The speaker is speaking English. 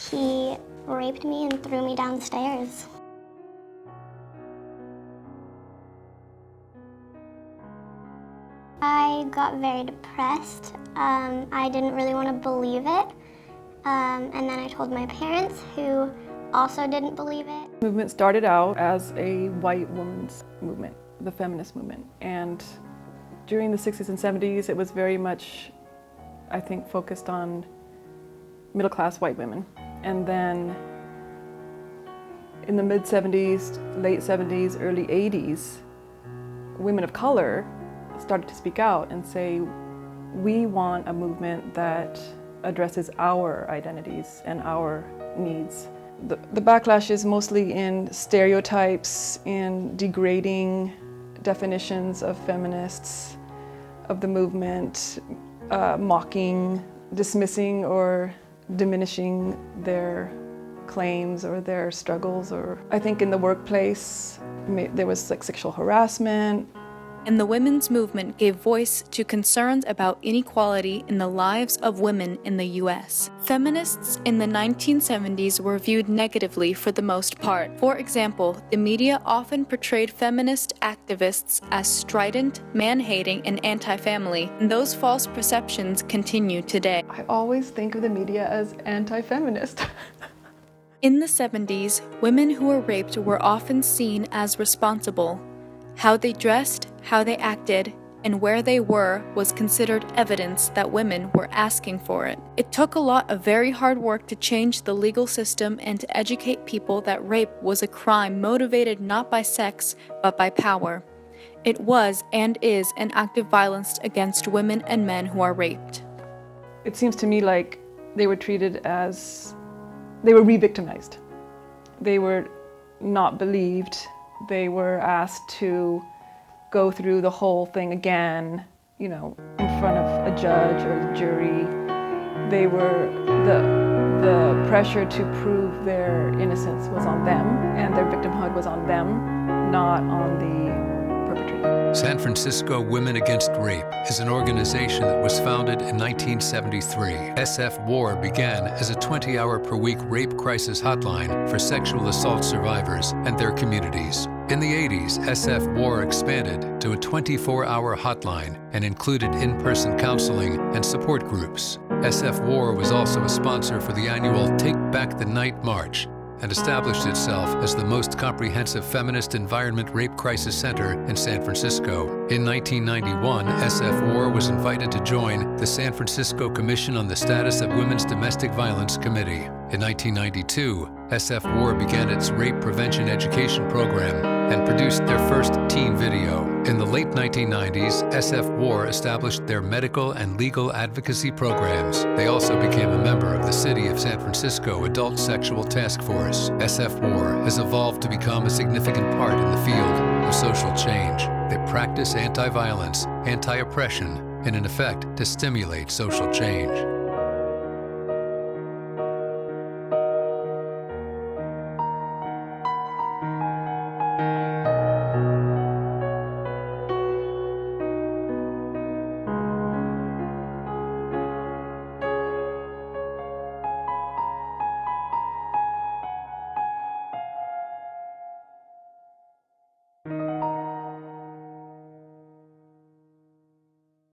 He raped me and threw me down the stairs. I got very depressed. I didn't really want to believe it. And then I told my parents, who also didn't believe it. The movement started out as a white women's movement, the feminist movement. And during the 60s and 70s, it was very much, I think, focused on middle-class white women. And then in the mid-70s, late 70s, early 80s, women of color started to speak out and say, we want a movement that addresses our identities and our needs. The backlash is mostly in stereotypes, in degrading definitions of feminists, of the movement, mocking, dismissing or diminishing their claims or their struggles. Or I think in the workplace, there was like sexual harassment. And the women's movement gave voice to concerns about inequality in the lives of women in the U.S. Feminists in the 1970s were viewed negatively for the most part. For example, the media often portrayed feminist activists as strident, man-hating, and anti-family, and those false perceptions continue today. I always think of the media as anti-feminist. In the 70s, women who were raped were often seen as responsible. How they dressed, how they acted, and where they were was considered evidence that women were asking for it. It took a lot of very hard work to change the legal system and to educate people that rape was a crime motivated not by sex, but by power. It was and is an act of violence against women and men who are raped. It seems to me like they were treated as, they were re-victimized. They were not believed. They were asked to go through the whole thing again, you know, in front of a judge or a jury. They were, the pressure to prove their innocence was on them, and their victimhood was on them, not on the perpetrator. San Francisco Women Against Rape is an organization that was founded in 1973. SFWar began as a 20-hour-per-week rape crisis hotline for sexual assault survivors and their communities. In the 80s, SFWar expanded to a 24-hour hotline and included in-person counseling and support groups. SFWar was also a sponsor for the annual Take Back the Night March and established itself as the most comprehensive feminist environment rape crisis center in San Francisco. In 1991, SFWar was invited to join the San Francisco Commission on the Status of Women's Domestic Violence Committee. In 1992, SFWar began its rape prevention education program and produced their first teen video. In the late 1990s, SFWar established their medical and legal advocacy programs. They also became a member of the City of San Francisco Adult Sexual Task Force. SFWar has evolved to become a significant part in the field of social change. They practice anti-violence, anti-oppression, in an effort to stimulate social change.